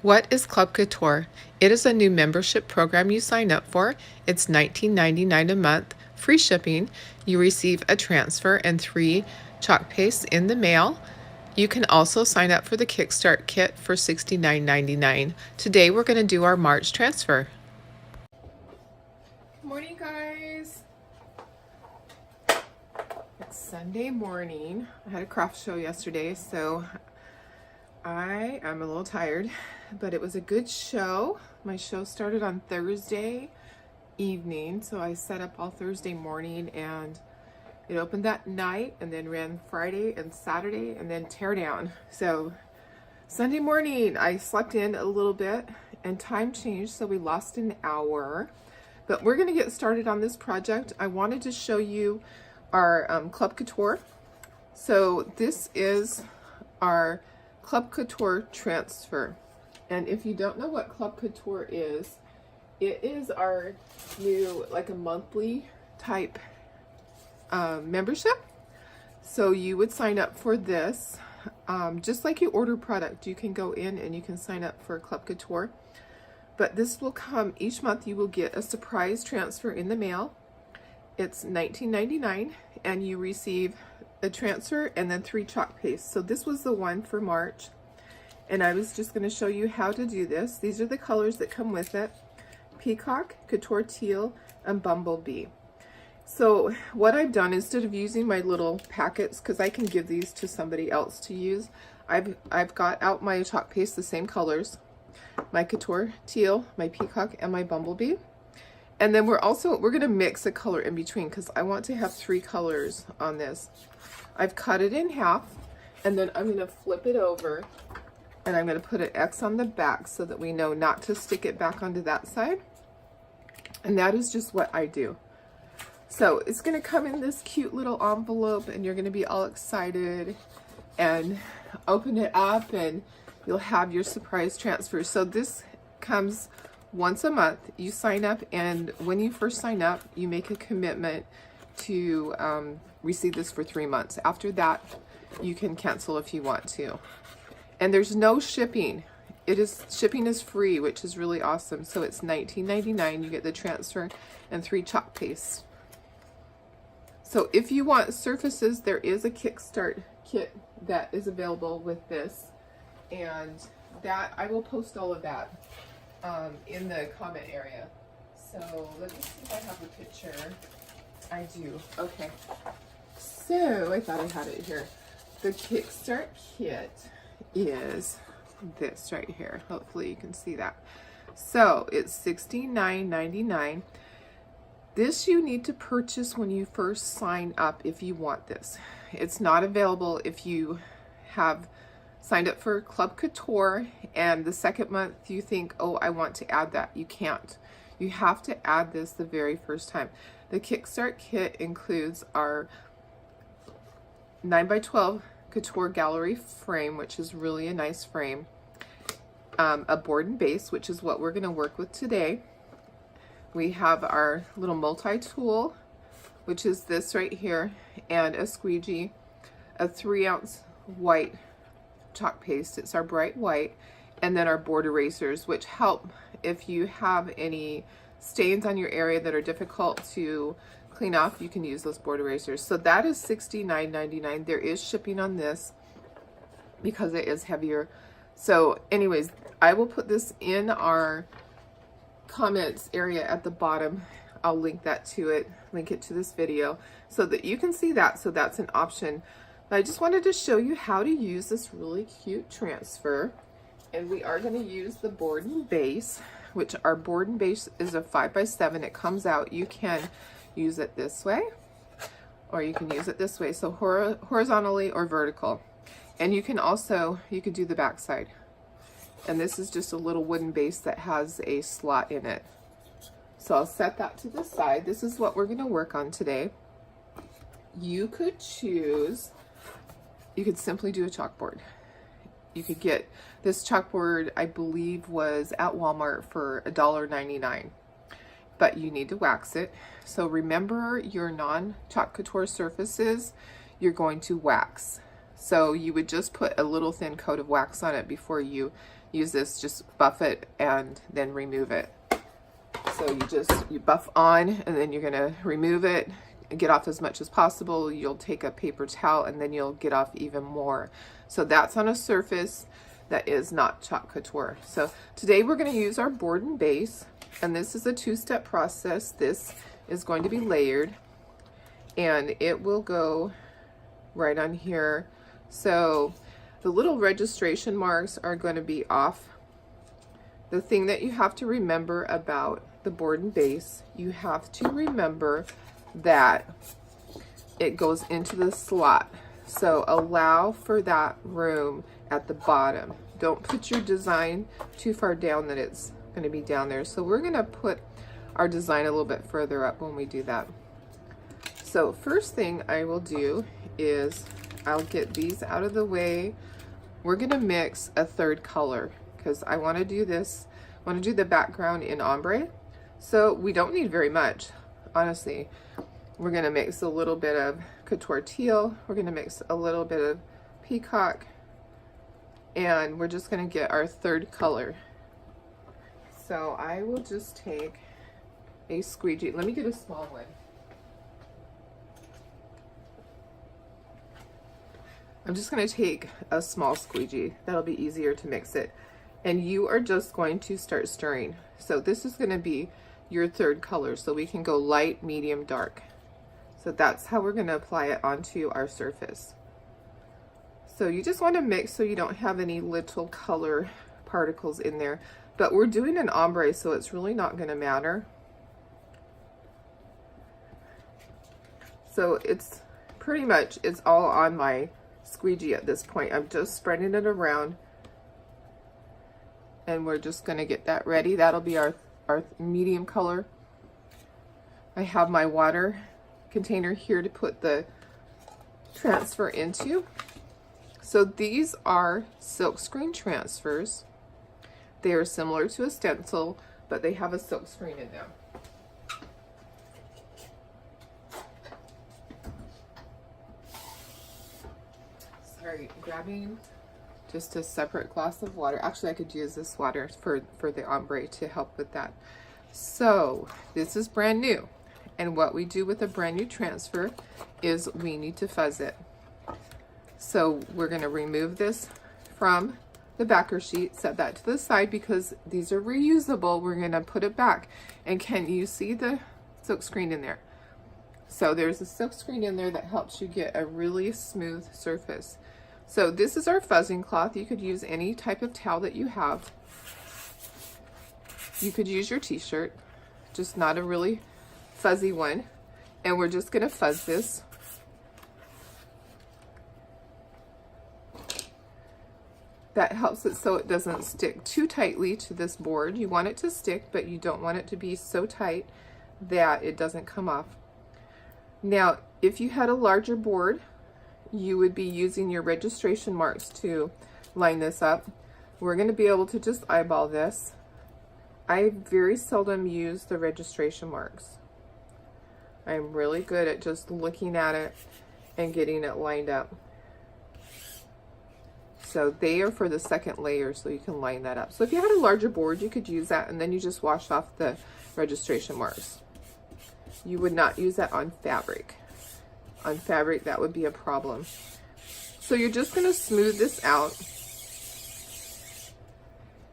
What is Club Couture? It is a new membership program you sign up for. It's $19.99 a month, free shipping. You receive a transfer and 3 chalk pastes in the mail. You can also sign up for the Kickstart kit for $69.99. Today we're going to do our March transfer. Good morning, guys. It's Sunday morning. I had a craft show yesterday, so I am a little tired, but it was a good show. My show started on Thursday evening, so I set up all Thursday morning, and it opened that night and then ran Friday and Saturday and then tear down. So Sunday morning I slept in a little bit and time changed, so we lost an hour. But we're going to get started on this project. I wanted to show you our Club Couture. So this is our Club Couture transfer. And if you don't know what Club Couture is, it is our new, like a monthly type membership. So you would sign up for this. Just like you order product, you can go in and you can sign up for Club Couture. But this will come each month. You will get a surprise transfer in the mail. It's $19.99 and you receive a transfer and then 3 chalk pastes. So this was the one for March, and I was just going to show you how to do this. These are the colors that come with it: Peacock, Couture Teal, and Bumblebee. So what I've done, instead of using my little packets, because I can give these to somebody else to use, I've got out my chalk paste, the same colors, my Couture Teal, my Peacock, and my Bumblebee. And then we're going to mix a color in between, because I want to have 3 colors on this. I've cut it in half, and then I'm going to flip it over, and I'm going to put an X on the back so that we know not to stick it back onto that side. And that is just what I do. So it's going to come in this cute little envelope, and you're going to be all excited and open it up, and you'll have your surprise transfer. So this comes once a month. You sign up, and when you first sign up, you make a commitment to receive this for 3 months. After that, you can cancel if you want to. And there's no shipping. Shipping is free, which is really awesome. So it's $19.99. You get the transfer and 3 chalk pastes. So if you want surfaces, there is a Kickstart kit that is available with this, and that I will post all of that in the comment area. So let me see if I have a picture. I do. Okay. So I thought I had it here. The Kickstart kit is this right here. Hopefully you can see that. So it's $69.99. This you need to purchase when you first sign up if you want this. It's not available if you have signed up for Club Couture and the second month you think, oh, I want to add that. You can't. You have to add this the very first time. The Kickstart kit includes our 9x12 Couture gallery frame, which is really a nice frame, a board and base, which is what we're going to work with today. We have our little multi-tool, which is this right here, and a squeegee, a 3-ounce white chalk paste. It's our bright white, and then our board erasers, which help if you have any stains on your area that are difficult to clean off. You can use those board erasers. So that is $69.99. There is shipping on this because it is heavier. So anyways, I will put this in our comments area at the bottom. I'll link that to it, link it to this video so that you can see that. So that's an option. But I just wanted to show you how to use this really cute transfer. And we are going to use the board and base, which our board and base is a 5x7. It comes out. You can use it this way, or you can use it this way, so horizontally or vertical. And you can also, you could do the back side. And this is just a little wooden base that has a slot in it. So I'll set that to the side. This is what we're going to work on today. You could choose, you could simply do a chalkboard. You could get this chalkboard, I believe was at Walmart for $1.99, but you need to wax it. So remember, your non-chalk couture surfaces, you're going to wax. So you would just put a little thin coat of wax on it before you use this, just buff it and then remove it. So you buff on and then you're gonna remove it and get off as much as possible. You'll take a paper towel and then you'll get off even more. So that's on a surface that is not chalk couture. So today we're gonna use our board and base, and this is a two-step process. This is going to be layered and it will go right on here. So the little registration marks are going to be off. The thing that you have to remember about the board and base, you have to remember that it goes into the slot. So allow for that room at the bottom. Don't put your design too far down that it's going to be down there. So we're going to put our design a little bit further up when we do that. So first thing I will do is I'll get these out of the way. We're going to mix a third color because I want to do this. I want to do the background in ombre. So we don't need very much, honestly. We're going to mix a little bit of Couture teal. We're going to mix a little bit of peacock. And we're just going to get our third color. So I will just take a squeegee. Let me get a small one. I'm just going to take a small squeegee. That'll be easier to mix it. And you are just going to start stirring. So this is going to be your third color. So we can go light, medium, dark. So that's how we're going to apply it onto our surface. So you just want to mix so you don't have any little color particles in there. But we're doing an ombre, so it's really not going to matter. So it's pretty much, it's all on my squeegee at this point. I'm just spreading it around and we're just going to get that ready. That'll be our medium color. I have my water container here to put the transfer into. So these are silkscreen transfers. They are similar to a stencil, but they have a silkscreen in them. Sorry, grabbing just a separate glass of water. Actually, I could use this water for the ombre to help with that. So this is brand new. And what we do with a brand new transfer is we need to fuzz it. So we're going to remove this from the backer sheet, set that to the side because these are reusable. We're going to put it back. And can you see the silk screen in there? So there's a silk screen in there that helps you get a really smooth surface. So this is our fuzzing cloth. You could use any type of towel that you have. You could use your t-shirt, just not a really fuzzy one. And we're just going to fuzz this. That helps it so it doesn't stick too tightly to this board. You want it to stick, but you don't want it to be so tight that it doesn't come off. Now, if you had a larger board, you would be using your registration marks to line this up. We're going to be able to just eyeball this. I very seldom use the registration marks. I'm really good at just looking at it and getting it lined up. So they are for the second layer, so you can line that up. So if you had a larger board, you could use that, and then you just wash off the registration marks. You would not use that on fabric. On fabric, that would be a problem. So you're just going to smooth this out.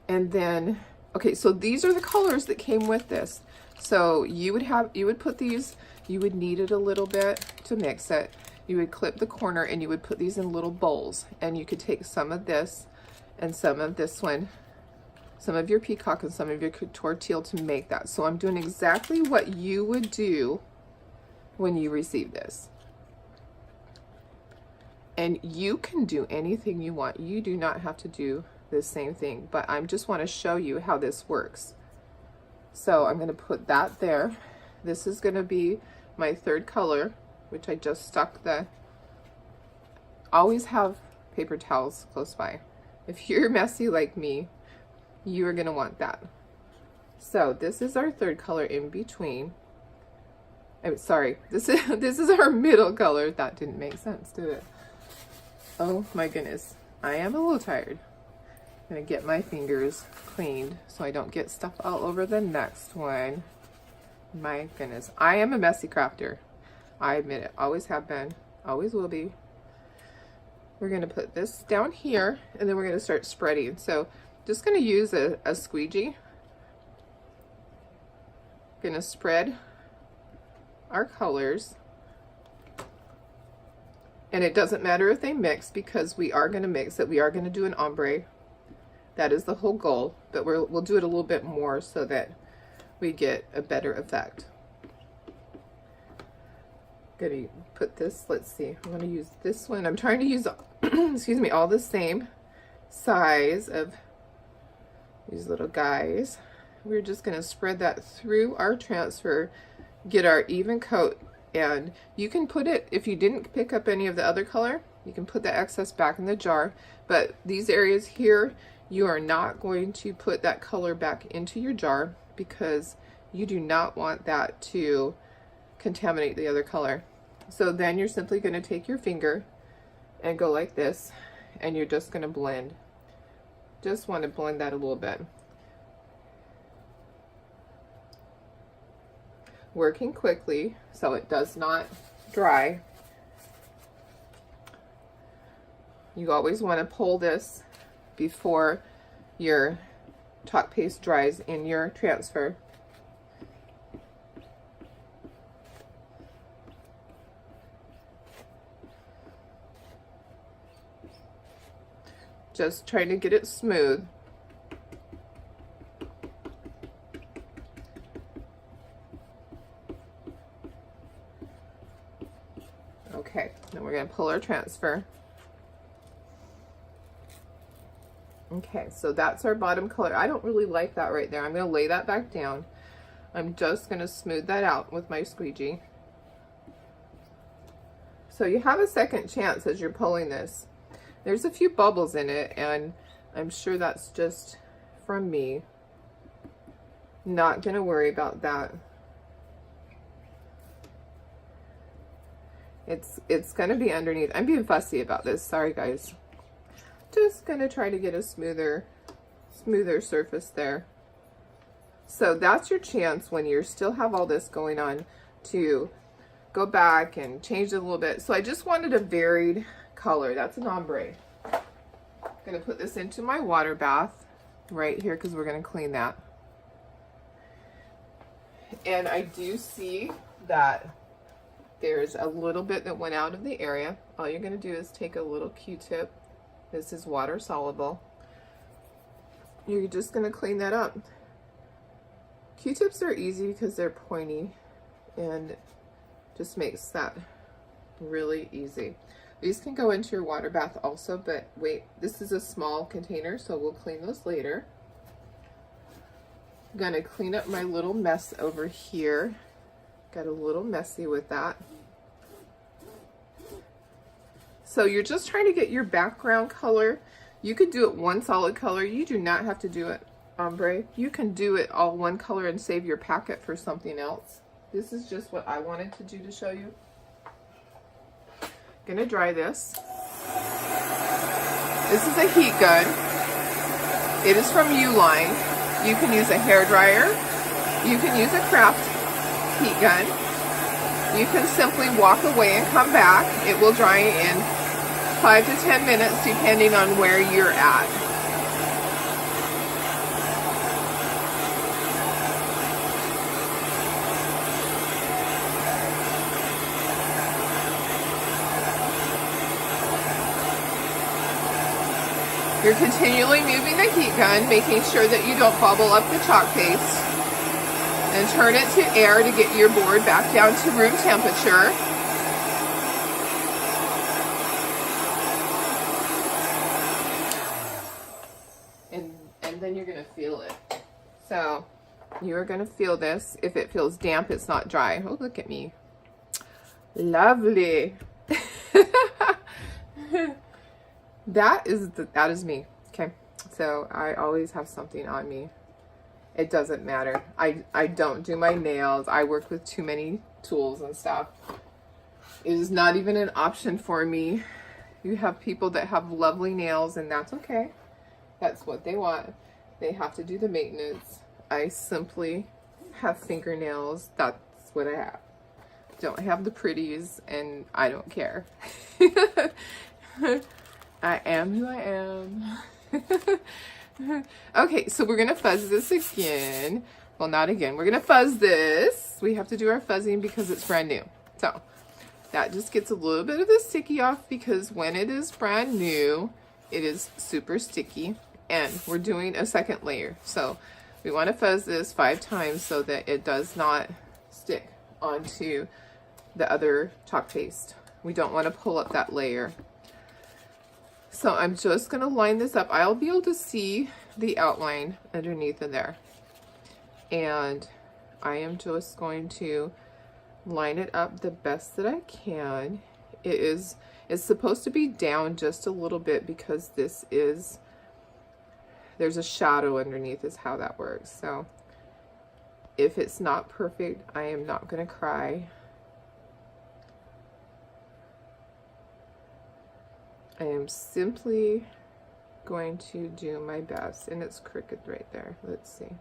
And then, okay, so these are the colors that came with this. So you would put these, you would knead it a little bit to mix it. You would clip the corner and you would put these in little bowls, and you could take some of this and some of this one, some of your peacock and some of your Couture teal to make that. So I'm doing exactly what you would do when you receive this. And you can do anything you want. You do not have to do the same thing, but I just want to show you how this works. So I'm going to put that there. This is going to be my third color, which I just stuck the, always have paper towels close by. If you're messy like me, you are gonna want that. So this is our third color in between. I'm sorry, this is our middle color. That didn't make sense, did it? Oh my goodness, I am a little tired. I'm gonna get my fingers cleaned so I don't get stuff all over the next one. My goodness, I am a messy crafter. I admit it, always have been, always will be. We're gonna put this down here and then we're gonna start spreading. So just gonna use a squeegee. Gonna spread our colors. And it doesn't matter if they mix because we are gonna mix it. We are gonna do an ombre. That is the whole goal, but we'll do it a little bit more so that we get a better effect. Gonna put this, let's see, I'm gonna use this one. I'm trying to use, excuse me, all the same size of these little guys. We're just gonna spread that through our transfer, get our even coat, and you can put it, if you didn't pick up any of the other color, you can put the excess back in the jar, but these areas here, you are not going to put that color back into your jar because you do not want that to contaminate the other color. So then you're simply going to take your finger and go like this, and you're just going to blend. Just want to blend that a little bit. Working quickly so it does not dry. You always want to pull this before your chalk paste dries in your transfer. Just trying to get it smooth. Okay, then we're going to pull our transfer. Okay, so that's our bottom color. I don't really like that right there. I'm going to lay that back down. I'm just going to smooth that out with my squeegee. So you have a second chance as you're pulling this. There's a few bubbles in it, and I'm sure that's just from me. Not going to worry about that. It's going to be underneath. I'm being fussy about this. Sorry, guys. Just going to try to get a smoother surface there. So that's your chance when you still have all this going on to go back and change it a little bit. So I just wanted a varied color. That's an ombre. I'm going to put this into my water bath right here because we're going to clean that. And I do see that there's a little bit that went out of the area. All you're going to do is take a little Q-tip. This is water soluble. You're just going to clean that up. Q-tips are easy because they're pointy and just makes that really easy. These can go into your water bath also, but wait, this is a small container, so we'll clean those later. I'm going to clean up my little mess over here. Got a little messy with that. So you're just trying to get your background color. You could do it one solid color. You do not have to do it ombre. You can do it all one color and save your packet for something else. This is just what I wanted to do to show you. Gonna dry this. This is a heat gun. It is from Uline. You can use a hair dryer. You can use a craft heat gun. You can simply walk away and come back. It will dry in 5 to 10 minutes depending on where you're at. You're continually moving the heat gun, making sure that you don't bubble up the chalk paste. And turn it to air to get your board back down to room temperature. And then you're going to feel it. So you're going to feel this. If it feels damp, it's not dry. Oh, look at me. Lovely. That is me. Okay. So I always have something on me. It doesn't matter. I don't do my nails. I work with too many tools and stuff. It is not even an option for me. You have people that have lovely nails, and that's okay. That's what they want. They have to do the maintenance. I simply have fingernails. That's what I have. Don't have the pretties, and I don't care. I am who I am. Okay, so we're gonna fuzz this again. Well, not again. We're gonna fuzz this. We have to do our fuzzing because it's brand new. So that just gets a little bit of the sticky off, because when it is brand new, it is super sticky, and we're doing a second layer. So we want to fuzz this 5 times so that it does not stick onto the other chalk paste. We don't want to pull up that layer. So I'm just going to line this up. I'll be able to see the outline underneath of there. And I am just going to line it up the best that I can. It's supposed to be down just a little bit because there's a shadow underneath is how that works. So if it's not perfect, I am not going to cry. I am simply going to do my best, and it's crooked right there. Let's see.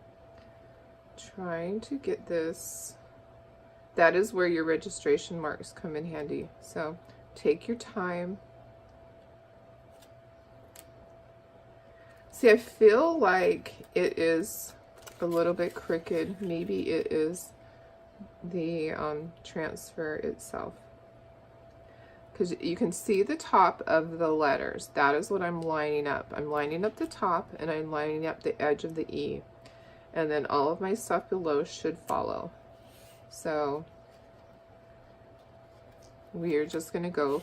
Trying to get this. That is where your registration marks come in handy. So take your time. See, I feel like it is a little bit crooked. Maybe it is the transfer itself. Because you can see the top of the letters. That is what I'm lining up. I'm lining up the top, and I'm lining up the edge of the E. And then all of my stuff below should follow. So we are just going to go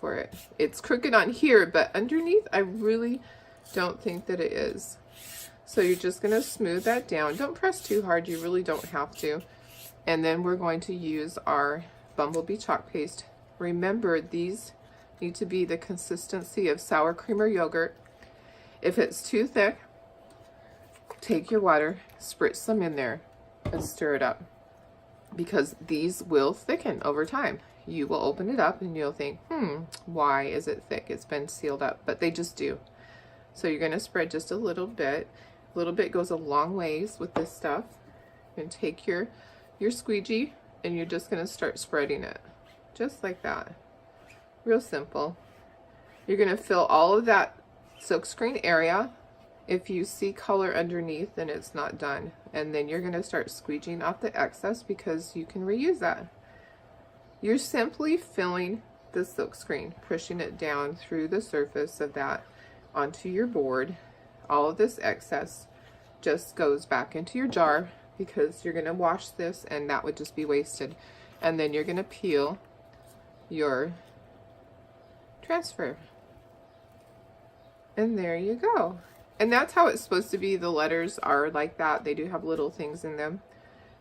for it. It's crooked on here, but underneath I really don't think that it is. So you're just going to smooth that down. Don't press too hard. You really don't have to. And then we're going to use our Bumblebee chalk paste. Remember, these need to be the consistency of sour cream or yogurt. If it's too thick, take your water, spritz some in there, and stir it up. Because these will thicken over time. You will open it up and you'll think, why is it thick? It's been sealed up, but they just do. So you're going to spread just a little bit. A little bit goes a long ways with this stuff. And take your squeegee, and you're just going to start spreading it. Just like that. Real simple. You're going to fill all of that silkscreen area. If you see color underneath, then it's not done. And then you're going to start squeegeeing off the excess because you can reuse that. You're simply filling the silkscreen, pushing it down through the surface of that onto your board. All of this excess just goes back into your jar because you're going to wash this and that would just be wasted. And then you're going to peel your transfer. And there you go. And that's how it's supposed to be. The letters are like that. They do have little things in them.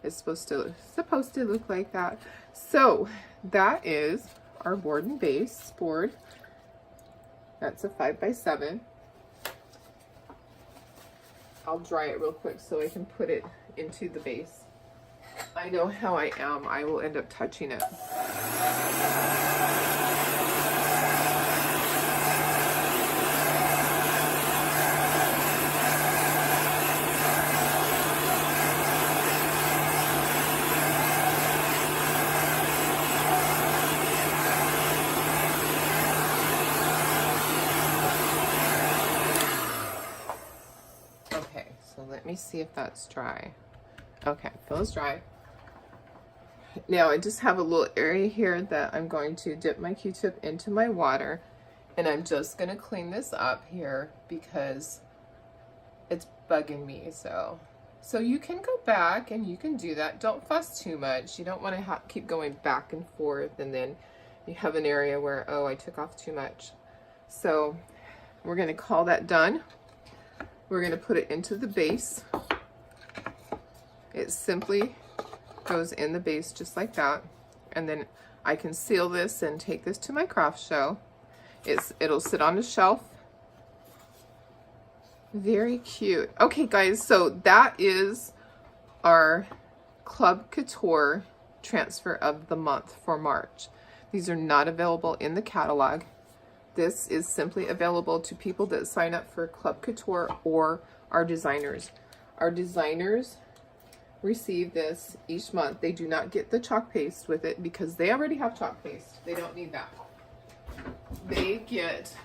It's supposed to look like that. So that is our board and base board. That's a 5x7. I'll dry it real quick so I can put it into the base. I know how I am. I will end up touching it. Let me see if that's dry. Okay, feels dry. Now I just have a little area here that I'm going to dip my Q-tip into my water, and I'm just going to clean this up here because it's bugging me. So you can go back and you can do that. Don't fuss too much. You don't want to keep going back and forth, and then you have an area where, oh, I took off too much. So we're going to call that done. We're going to put it into the base. It simply goes in the base just like that. And then I can seal this and take this to my craft show. It'll sit on a shelf. Very cute. Okay, guys, so that is our Club Couture transfer of the month for March. These are not available in the catalog. This is simply available to people that sign up for Club Couture or our designers. Our designers receive this each month. They do not get the chalk paste with it because they already have chalk paste. They don't need that. They get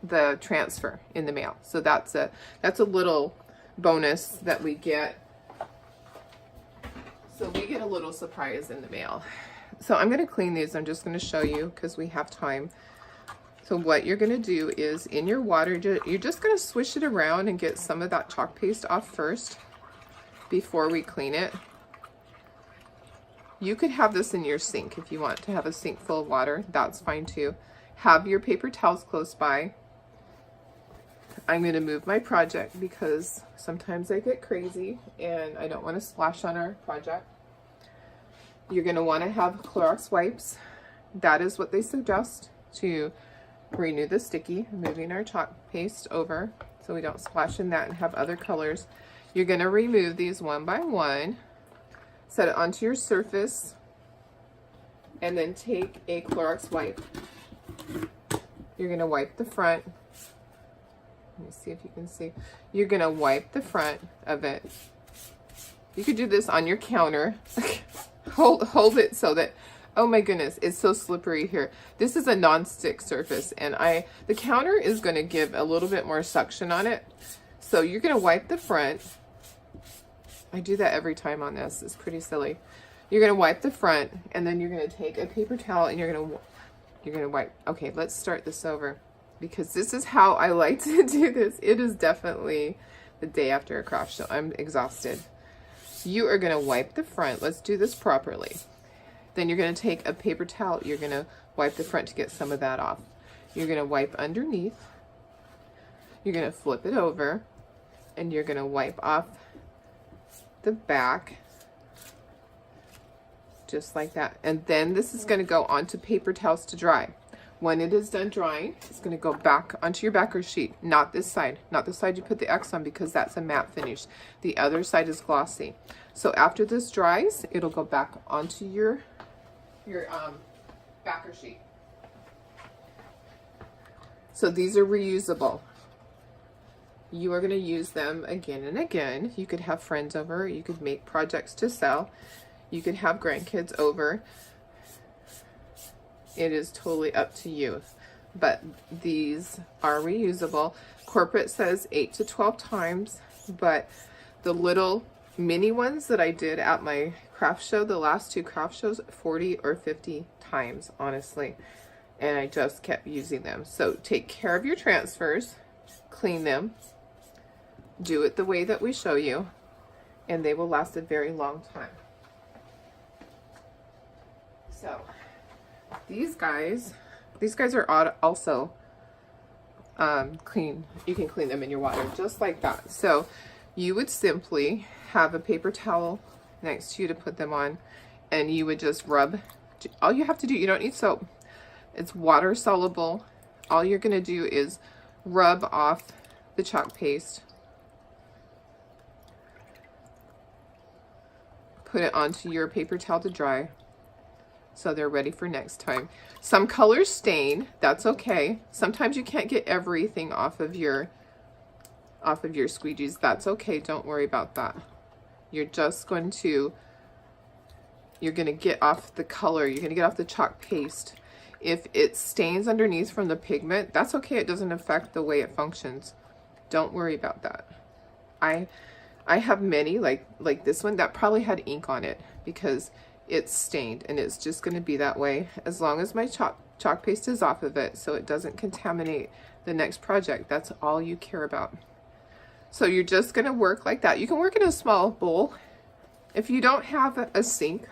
the transfer in the mail. So that's a little bonus that we get. So we get a little surprise in the mail. So I'm going to clean these. I'm just going to show you because we have time. So what you're going to do is in your water, you're just going to swish it around and get some of that chalk paste off first before we clean it. You could have this in your sink if you want to have a sink full of water. That's fine too. Have your paper towels close by. I'm going to move my project because sometimes I get crazy and I don't want to splash on our project. You're going to want to have Clorox wipes. That is what they suggest to renew the sticky. Moving our chalk paste over so we don't splash in that and have other colors. You're going to remove these one by one, set it onto your surface, and then take a Clorox wipe. You're going to wipe the front. Let me see if you can see. You're going to wipe the front of it. You could do this on your counter. hold it so that, oh my goodness, it's so slippery here. This is a non-stick surface, and the counter is going to give a little bit more suction on it. So you're going to wipe the front. I do that every time on this. It's pretty silly. You're going to wipe the front, and then you're going to take a paper towel and you're going to wipe. Okay, let's start this over because this is how I like to do this. It is definitely the day after a craft show. I'm exhausted. You are going to wipe the front. Let's do this properly. Then you're going to take a paper towel. You're going to wipe the front to get some of that off. You're going to wipe underneath. You're going to flip it over, and you're going to wipe off the back just like that. And then this is going to go onto paper towels to dry. When it is done drying, it's going to go back onto your backer sheet. Not this side. Not the side you put the X on because that's a matte finish. The other side is glossy. So after this dries, it'll go back onto your backer sheet. So these are reusable. You are going to use them again and again. You could have friends over. You could make projects to sell. You could have grandkids over. It is totally up to you. But these are reusable. Corporate says 8 to 12 times, but the little mini ones that I did at my craft show, the last 2 craft shows, 40 or 50 times, honestly. And I just kept using them. So take care of your transfers, clean them, do it the way that we show you, and they will last a very long time. So these guys are also clean. You can clean them in your water just like that. So you would simply have a paper towel next to you to put them on, and you would just rub. All you have to do, you don't need soap. It's water soluble. All you're going to do is rub off the chalk paste. Put it onto your paper towel to dry so they're ready for next time. Some colors stain, that's okay. Sometimes you can't get everything off of your squeegees. That's okay, don't worry about that. You're going to get off the color, you're going to get off the chalk paste. If it stains underneath from the pigment, that's okay, it doesn't affect the way it functions. Don't worry about that. I have many, like this one, that probably had ink on it because it's stained, and it's just going to be that way as long as my chalk paste is off of it so it doesn't contaminate the next project. That's all you care about. So you're just going to work like that. You can work in a small bowl. If you don't have a sink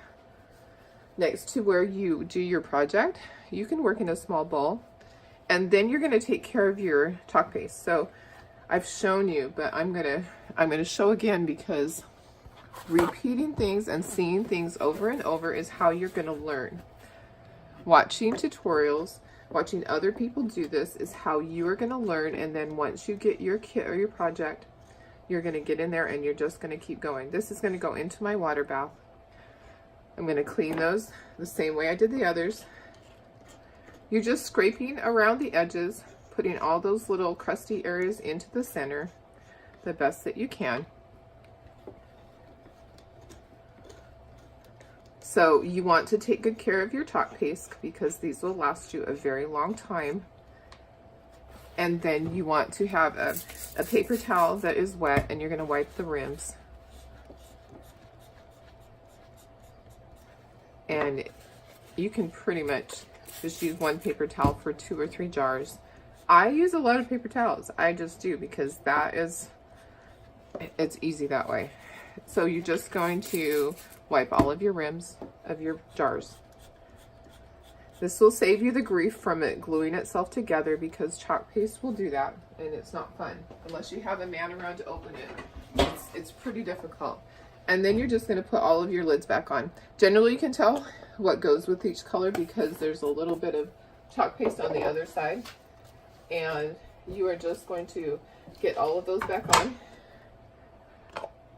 next to where you do your project, you can work in a small bowl, and then you're going to take care of your chalk paste. So I've shown you, but I'm gonna show again because repeating things and seeing things over and over is how you're gonna learn. Watching tutorials, watching other people do this is how you are gonna learn, and then once you get your kit or your project, you're gonna get in there and you're just gonna keep going. This is gonna go into my water bath. I'm gonna clean those the same way I did the others. You're just scraping around the edges, putting all those little crusty areas into the center the best that you can. So you want to take good care of your chalk paste because these will last you a very long time. And then you want to have a paper towel that is wet, and you're going to wipe the rims. And you can pretty much just use one paper towel for 2 or 3 jars. I use a lot of paper towels. I just do because it's easy that way. So you're just going to wipe all of your rims of your jars. This will save you the grief from it gluing itself together because chalk paste will do that, and it's not fun unless you have a man around to open it. It's pretty difficult. And then you're just going to put all of your lids back on. Generally, you can tell what goes with each color because there's a little bit of chalk paste on the other side. And you are just going to get all of those back on.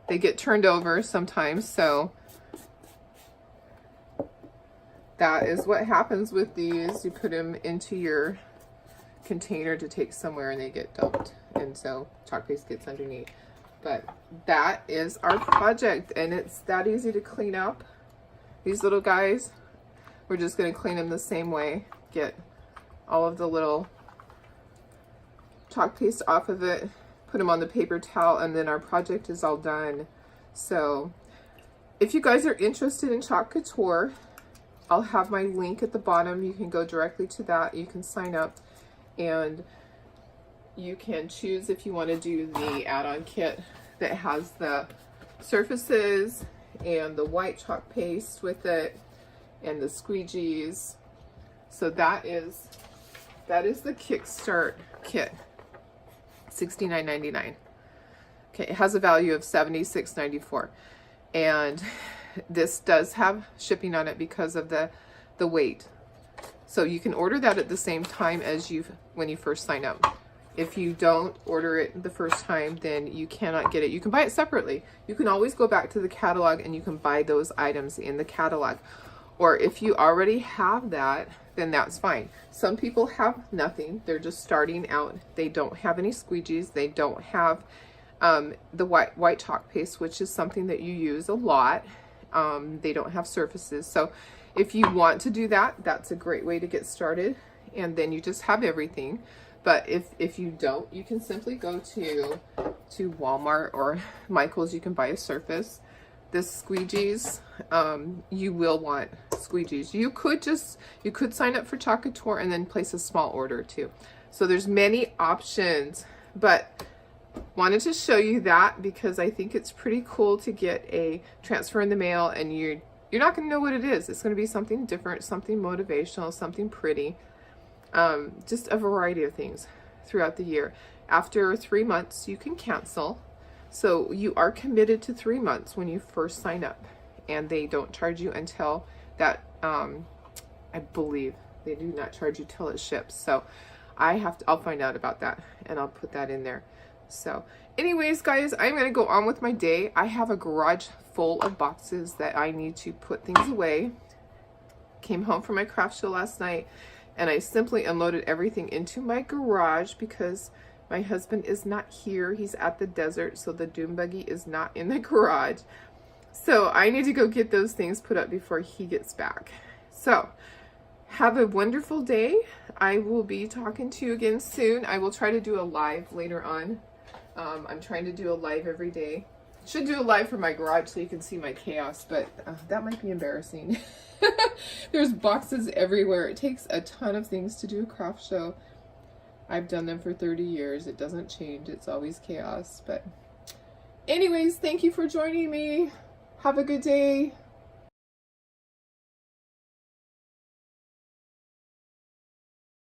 They get turned over sometimes, so that is what happens with these. You put them into your container to take somewhere and they get dumped. And so chalk paste gets underneath. But that is our project, and it's that easy to clean up. These little guys, we're just going to clean them the same way. Get all of the little chalk paste off of it, put them on the paper towel, and then our project is all done. So if you guys are interested in Chalk Couture, I'll have my link at the bottom. You can go directly to that. You can sign up, and you can choose if you want to do the add-on kit that has the surfaces and the white chalk paste with it and the squeegees. So that is the Kickstart kit, $69.99. Okay, it has a value of $76.94, and this does have shipping on it because of the weight. So you can order that at the same time as when you first sign up. If you don't order it the first time, then you cannot get it. You can buy it separately. You can always go back to the catalog and you can buy those items in the catalog. Or if you already have that, then that's fine. Some people have nothing. They're just starting out. They don't have any squeegees. They don't have the white chalk paste, which is something that you use a lot. They don't have surfaces. So if you want to do that, that's a great way to get started. And then you just have everything. But if you don't, you can simply go to Walmart or Michael's. You can buy a surface. This squeegees, you will want squeegees. You could sign up for Chalk Couture and then place a small order too. So there's many options, but wanted to show you that because I think it's pretty cool to get a transfer in the mail, and you're not going to know what it is. It's going to be something different, something motivational, something pretty. Just a variety of things throughout the year. After 3 months, you can cancel. So you are committed to 3 months when you first sign up, and they don't charge you until that, I believe they do not charge you till it ships. So I'll find out about that and I'll put that in there. So anyways, guys, I'm going to go on with my day. I have a garage full of boxes that I need to put things away. Came home from my craft show last night, and I simply unloaded everything into my garage because my husband is not here. He's at the desert, so the dune buggy is not in the garage. So I need to go get those things put up before he gets back. So have a wonderful day. I will be talking to you again soon. I will try to do a live later on. I'm trying to do a live every day. Should do a live from my garage so you can see my chaos, but that might be embarrassing. There's boxes everywhere. It takes a ton of things to do a craft show. I've done them for 30 years. It doesn't change. It's always chaos. But anyways, thank you for joining me. Have a good day.